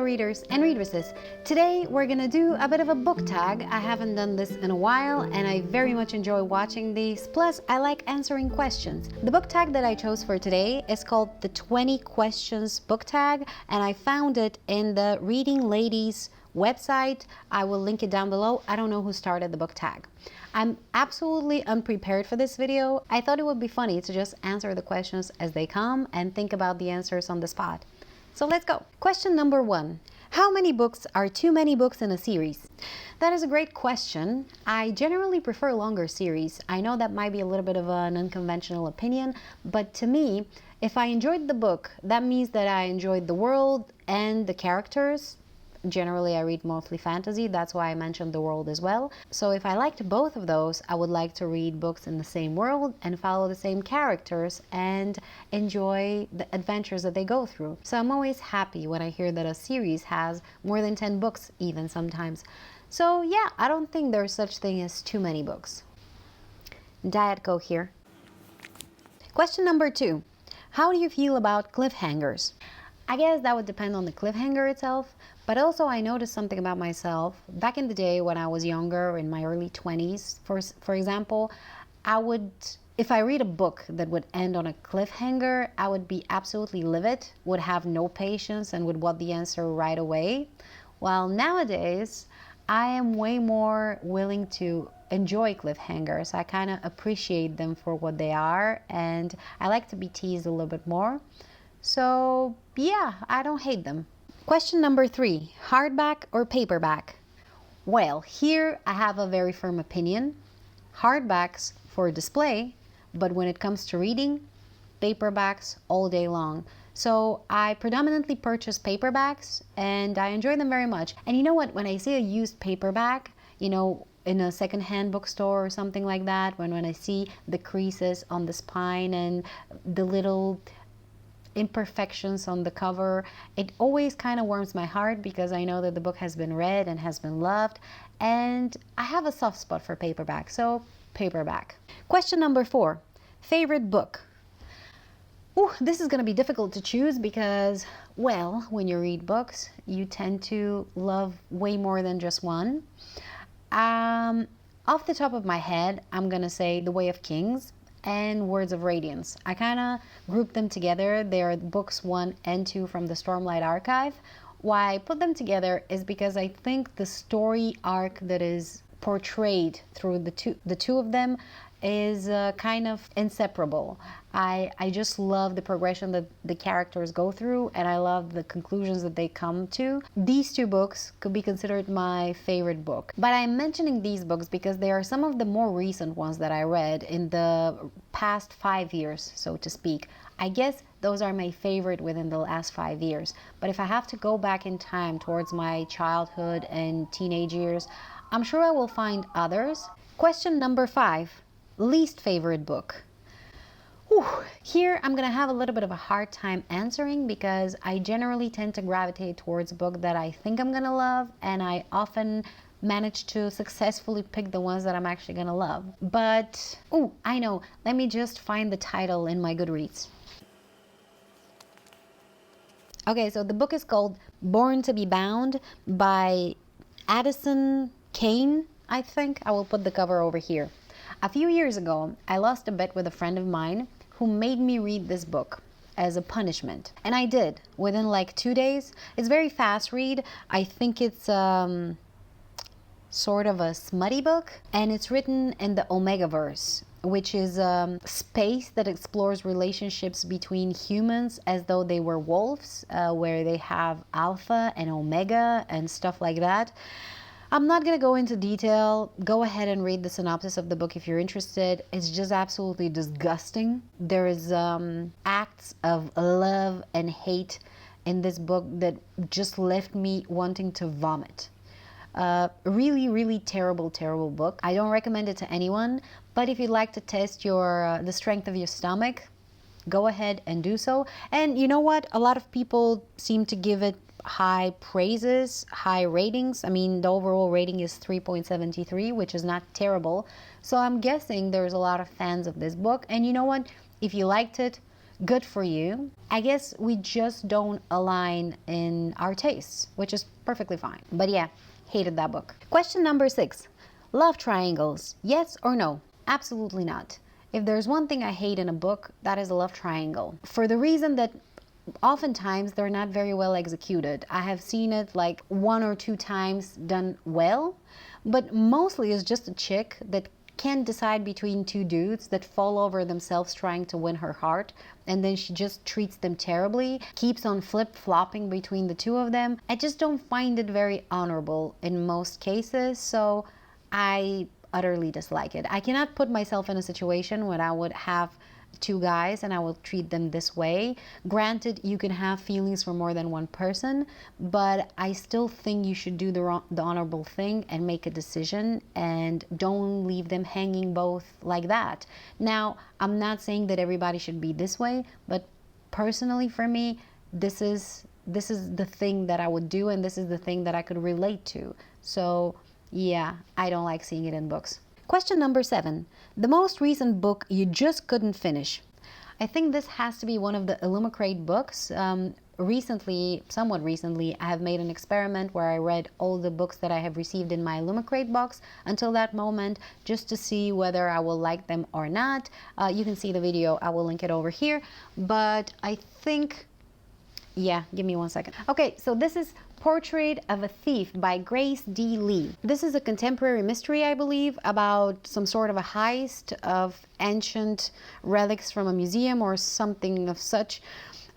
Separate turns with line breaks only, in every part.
readers and readresses. Today we're gonna do a bit of a book tag. I haven't done this in a while and I very much enjoy watching these, plus I like answering questions. The book tag that I chose for today is called the 20 questions book tag, and I found it in the Reading Ladies website. I will link it down below. I don't know who started the book tag. I'm absolutely unprepared for this video. I thought it would be funny to just answer the questions as they come and think about the answers on the spot. So let's go. Question number 1. How many books are too many books in a series? That is a great question. I generally prefer longer series. I know that might be a little bit of an unconventional opinion, but to me, if I enjoyed the book, that means that I enjoyed the world and the characters. Generally, I read mostly fantasy. That's why I mentioned the world as well. So if I liked both of those, I would like to read books in the same world and follow the same characters and enjoy the adventures that they go through. So I'm always happy when I hear that a series has more than 10 books even sometimes. So yeah, I don't think there's such thing as too many books. Diet Coke here. Question number 2. How do you feel about cliffhangers? I guess that would depend on the cliffhanger itself, but also I noticed something about myself. Back in the day when I was younger, in my early 20s, for example, if I read a book that would end on a cliffhanger, I would be absolutely livid, would have no patience, and would want the answer right away. While nowadays, I am way more willing to enjoy cliffhangers. I kind of appreciate them for what they are, and I like to be teased a little bit more. So yeah, I don't hate them. Question number 3, hardback or paperback? Well, here I have a very firm opinion. Hardbacks for display, but when it comes to reading, paperbacks all day long. So I predominantly purchase paperbacks and I enjoy them very much. And you know what, when I see a used paperback, in a secondhand bookstore or something like that, when I see the creases on the spine and the little imperfections on the cover, it always kind of warms my heart because I know that the book has been read and has been loved, and I have a soft spot for paperback, so paperback. Question number 4, favorite book? Ooh, this is going to be difficult to choose because, well, when you read books, you tend to love way more than just one. Off the top of my head, I'm going to say The Way of Kings and Words of Radiance. I kind of group them together. They are books 1 and 2 from the Stormlight Archive. Why I put them together is because I think the story arc that is portrayed through the two of them is kind of inseparable. I just love the progression that the characters go through, and I love the conclusions that they come to. These 2 books could be considered my favorite book. But I'm mentioning these books because they are some of the more recent ones that I read in the past 5 years, so to speak. I guess those are my favorite within the last 5 years. But if I have to go back in time towards my childhood and teenage years, I'm sure I will find others. Question number 5. Least favorite book? Whew. Here I'm gonna have a little bit of a hard time answering because I generally tend to gravitate towards a book that I think I'm gonna love, and I often manage to successfully pick the ones that I'm actually gonna love. But, oh, I know, let me just find the title in my Goodreads. Okay, so the book is called Born to be Bound by Addison Kane, I think. I will put the cover over here. A few years ago, I lost a bet with a friend of mine who made me read this book as a punishment. And I did, within like 2 days. It's a very fast read. I think it's sort of a smutty book. And it's written in the Omegaverse, which is space that explores relationships between humans as though they were wolves, where they have alpha and omega and stuff like that. I'm not going to go into detail. Go ahead and read the synopsis of the book if you're interested. It's just absolutely disgusting. There is acts of love and hate in this book that just left me wanting to vomit. Really, really terrible, terrible book. I don't recommend it to anyone, but if you'd like to test the strength of your stomach, go ahead and do so. And you know what? A lot of people seem to give it high praises, high ratings. I mean, the overall rating is 3.73, which is not terrible. So I'm guessing there's a lot of fans of this book. And you know what? If you liked it, good for you. I guess we just don't align in our tastes, which is perfectly fine. But yeah, hated that book. Question number 6. Love triangles, yes or no? Absolutely not. If there's one thing I hate in a book, that is a love triangle. For the reason that oftentimes they're not very well executed. I have seen it like 1 or 2 times done well, but mostly it's just a chick that can't decide between 2 dudes that fall over themselves trying to win her heart, and then she just treats them terribly, keeps on flip-flopping between the 2 of them. I just don't find it very honorable in most cases, so I utterly dislike it. I cannot put myself in a situation where I would have 2 guys and I will treat them this way. Granted, you can have feelings for more than one person, but I still think you should do the honorable thing and make a decision, and don't leave them hanging both like that. Now, I'm not saying that everybody should be this way, but personally for me, this is the thing that I would do, and this is the thing that I could relate to. So yeah, I don't like seeing it in books. Question number 7. The most recent book you just couldn't finish. I think this has to be one of the Illumicrate books. Somewhat recently, I have made an experiment where I read all the books that I have received in my Illumicrate box until that moment, just to see whether I will like them or not. You can see the video, I will link it over here. But I think, yeah, give me 1 second. Okay, so this is Portrait of a Thief by Grace D. Lee. This is a contemporary mystery, I believe, about some sort of a heist of ancient relics from a museum or something of such.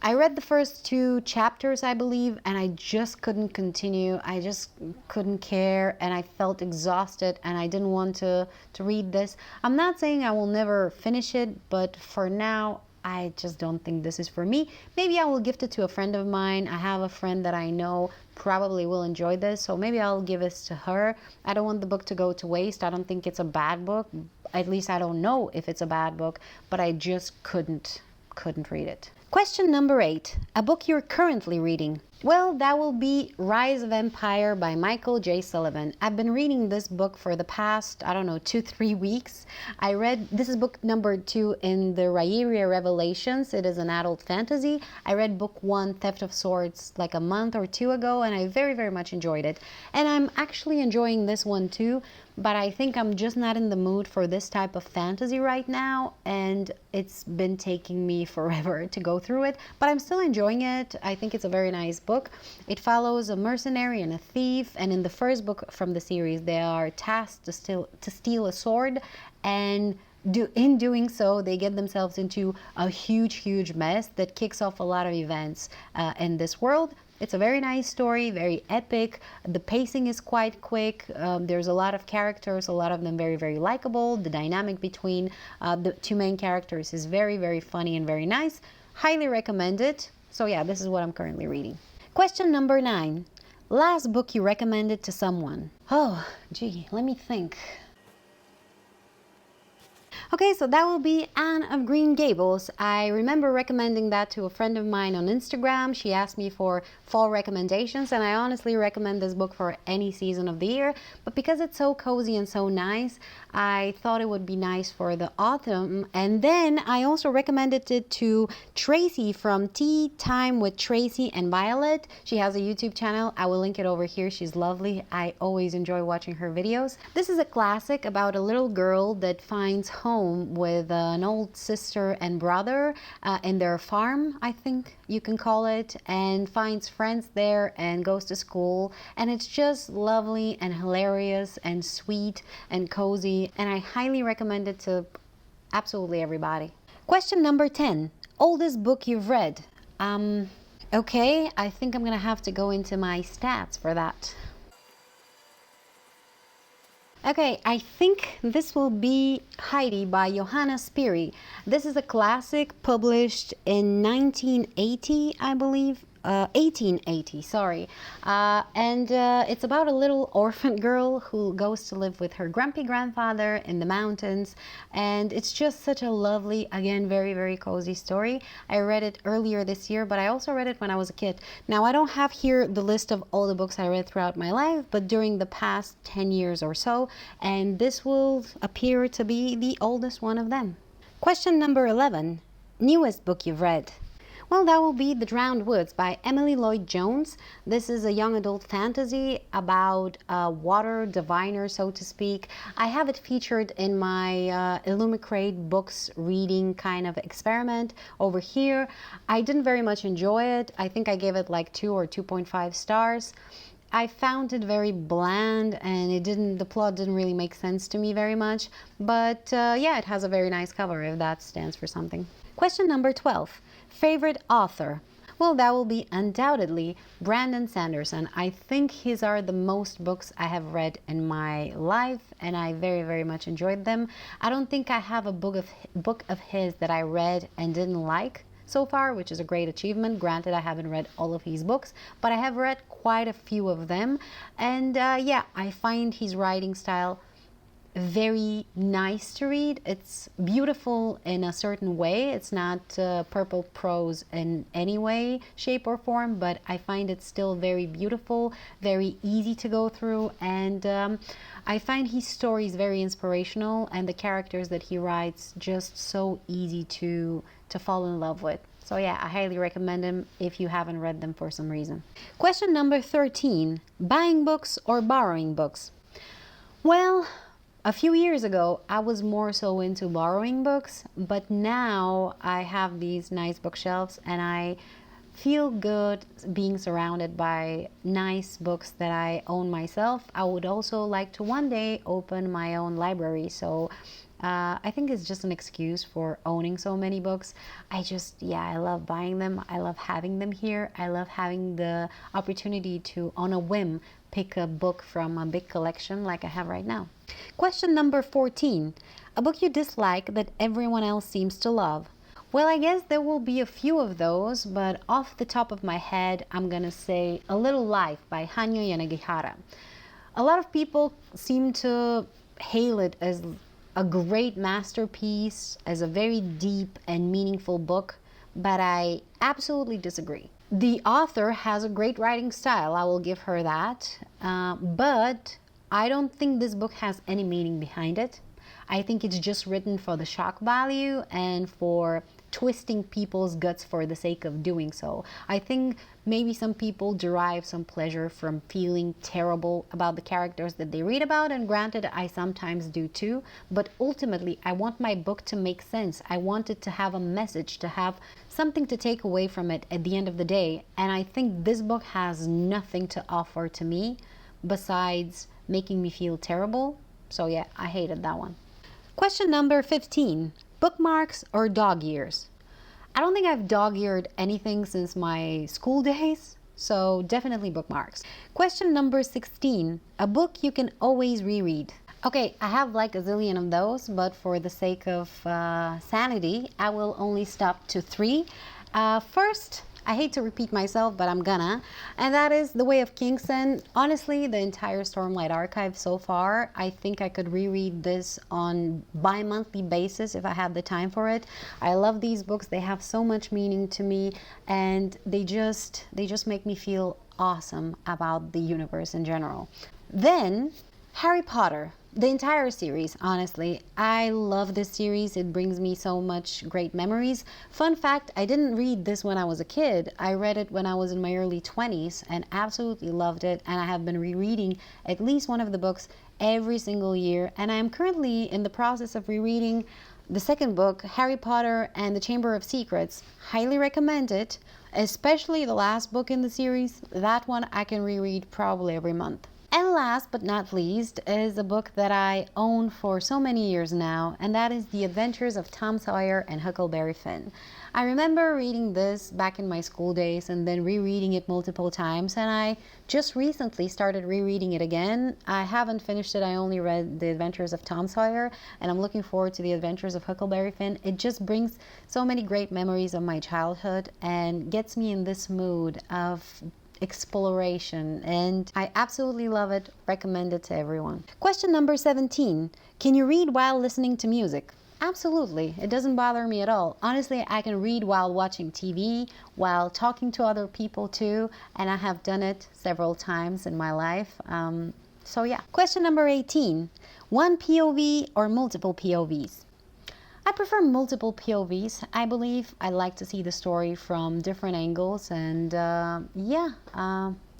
I read the first 2 chapters, I believe, and I just couldn't continue. I just couldn't care, and I felt exhausted, and I didn't want to read this. I'm not saying I will never finish it, but for now, I just don't think this is for me. Maybe I will gift it to a friend of mine. I have a friend that I know probably will enjoy this, so maybe I'll give this to her. I don't want the book to go to waste. I don't think it's a bad book. At least I don't know if it's a bad book, but I just couldn't read it. Question number 8. A book you're currently reading. Well, that will be Rise of Empire by Michael J. Sullivan. I've been reading this book for the past, 2-3 weeks. This is book number 2 in the Rhaeria Revelations. It is an adult fantasy. I read book 1, Theft of Swords, like a month or 2 ago, and I very, very much enjoyed it. And I'm actually enjoying this one too, but I think I'm just not in the mood for this type of fantasy right now, and it's been taking me forever to go through it, but I'm still enjoying it. I think it's a very nice book. It follows a mercenary and a thief, and in the first book from the series, they are tasked to steal a sword, and in doing so, they get themselves into a huge mess that kicks off a lot of events in this world. It's a very nice story, very epic. The pacing is quite quick. There's a lot of characters, a lot of them very, very likable. The dynamic between the 2 main characters is very, very funny and very nice. Highly recommend it. So yeah, this is what I'm currently reading. Question number 9. Last book you recommended to someone. Oh, gee, let me think. Okay, so that will be Anne of Green Gables. I remember recommending that to a friend of mine on Instagram. She asked me for fall recommendations, and I honestly recommend this book for any season of the year. But because it's so cozy and so nice, I thought it would be nice for the autumn. And then I also recommended it to Tracy from Tea Time with Tracy and Violet. She has a YouTube channel. I will link it over here. She's lovely. I always enjoy watching her videos. This is a classic about a little girl that finds home with an old sister and brother in their farm, I think you can call it, and finds friends there and goes to school, and it's just lovely and hilarious and sweet and cozy, and I highly recommend it to absolutely everybody. Question number 10. Oldest book you've read. Okay, I think I'm gonna have to go into my stats for that. Okay, I think this will be Heidi by Johanna Spiri. This is a classic published in 1980, I believe. 1880, sorry. And it's about a little orphan girl who goes to live with her grumpy grandfather in the mountains. And it's just such a lovely, again, very, very cozy story. I read it earlier this year, but I also read it when I was a kid. Now, I don't have here the list of all the books I read throughout my life, but during the past 10 years or so, and this will appear to be the oldest one of them. Question number 11. Newest book you've read? Well, that will be The Drowned Woods by Emily Lloyd Jones. This is a young adult fantasy about a water diviner, so to speak. I have it featured in my Illumicrate books reading kind of experiment over here. I didn't very much enjoy it. I think I gave it like 2 or 2.5 stars. I found it very bland, and the plot didn't really make sense to me very much. But yeah, it has a very nice cover, if that stands for something. Question number 12. Favorite author? Well, that will be undoubtedly Brandon Sanderson. I think his are the most books I have read in my life, and I very, very much enjoyed them. I don't think I have a book of his that I read and didn't like so far, which is a great achievement. Granted, I haven't read all of his books, but I have read quite a few of them. And yeah, I find his writing style very nice to read. It's beautiful in a certain way. It's not purple prose in any way, shape, or form, but I find it still very beautiful, very easy to go through, and I find his stories very inspirational, and the characters that he writes just so easy to fall in love with. So yeah, I highly recommend them if you haven't read them for some reason. Question number 13. Buying books or borrowing books? Well, a few years ago, I was more so into borrowing books, but now I have these nice bookshelves and I feel good being surrounded by nice books that I own myself. I would also like to one day open my own library, so I think it's just an excuse for owning so many books. I love buying them. I love having them here. I love having the opportunity to, on a whim, pick a book from a big collection like I have right now. Question number 14. A book you dislike that everyone else seems to love? Well, I guess there will be a few of those, but off the top of my head, I'm gonna say A Little Life by Hanyo Yanagihara. A lot of people seem to hail it as a great masterpiece, as a very deep and meaningful book, but I absolutely disagree. The author has a great writing style, I will give her that, but I don't think this book has any meaning behind it. I think it's just written for the shock value and for twisting people's guts for the sake of doing so. I think maybe some people derive some pleasure from feeling terrible about the characters that they read about, and granted, I sometimes do too, but ultimately I want my book to make sense. I want it to have a message, to have something to take away from it at the end of the day, and I think this book has nothing to offer to me besides making me feel terrible. So yeah, I hated that one. Question number 15. Bookmarks or dog ears? I don't think I've dog-eared anything since my school days, so definitely bookmarks. Question number 16. A book you can always reread? Okay, I have like a zillion of those, but for the sake of sanity, I will only stop to 3. First, I hate to repeat myself, but I'm gonna, and that is The Way of Kingston. Honestly, the entire Stormlight Archive so far, I think I could reread this on bi-monthly basis if I had the time for it. I love these books. They have so much meaning to me, and they just make me feel awesome about the universe in general. Then, Harry Potter. The entire series, honestly. I love this series. It brings me so much great memories. Fun fact, I didn't read this when I was a kid. I read it when I was in my early 20s and absolutely loved it. And I have been rereading at least one of the books every single year. And I am currently in the process of rereading the second book, Harry Potter and the Chamber of Secrets. Highly recommend it, especially the last book in the series. That one I can reread probably every month. And last but not least is a book that I own for so many years now, and that is The Adventures of Tom Sawyer and Huckleberry Finn. I remember reading this back in my school days and then rereading it multiple times, and I just recently started rereading it again. I haven't finished it. I only read The Adventures of Tom Sawyer, and I'm looking forward to The Adventures of Huckleberry Finn. It just brings so many great memories of my childhood and gets me in this mood of exploration, and I absolutely love it. Recommend it to everyone. Question number 17. Can you read while listening to music? Absolutely. It doesn't bother me at all. Honestly, I can read while watching TV, while talking to other people too, and I have done it several times in my life. So yeah. Question number 18. One POV or multiple POVs? I prefer multiple POVs. I believe I like to see the story from different angles, and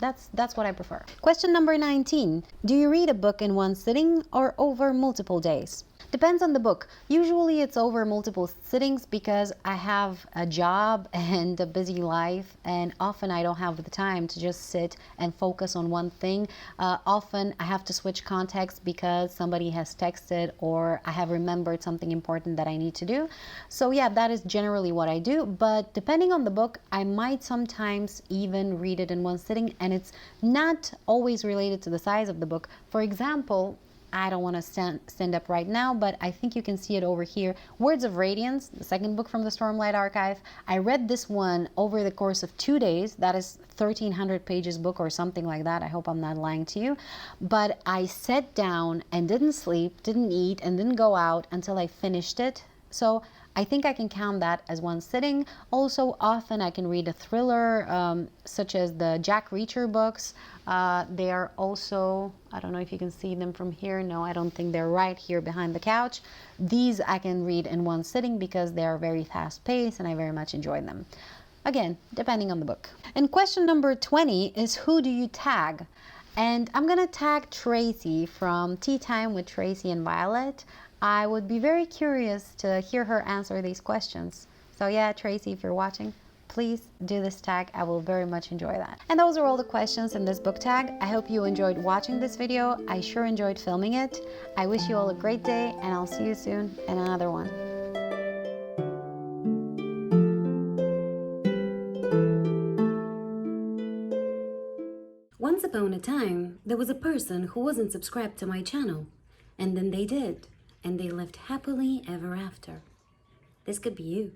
that's what I prefer. Question number 19. Do you read a book in one sitting or over multiple days? Depends on the book. Usually it's over multiple sittings because I have a job and a busy life, and often I don't have the time to just sit and focus on one thing. Often I have to switch context because somebody has texted or I have remembered something important that I need to do. So yeah, that is generally what I do, but depending on the book, I might sometimes even read it in one sitting, and it's not always related to the size of the book. For example, I don't want to stand up right now, but I think you can see it over here. Words of Radiance, the second book from the Stormlight Archive. I read this one over the course of 2 days. That is 1,300 pages book or something like that. I hope I'm not lying to you. But I sat down and didn't sleep, didn't eat, and didn't go out until I finished it. So I think I can count that as one sitting. Also, often I can read a thriller, such as the Jack Reacher books. They are also, I don't know if you can see them from here. No, I don't think they're right here behind the couch. These I can read in one sitting because they are very fast paced and I very much enjoy them. Again, depending on the book. And question number 20 is, who do you tag? And I'm gonna tag Tracy from Tea Time with Tracy and Violet. I would be very curious to hear her answer these questions. So yeah, Tracy, if you're watching, please do this tag. I will very much enjoy that. And those are all the questions in this book tag. I hope you enjoyed watching this video. I sure enjoyed filming it. I wish you all a great day, and I'll see you soon in another one.
Once upon a time, there was a person who wasn't subscribed to my channel, and then they did, and they lived happily ever after. This could be you.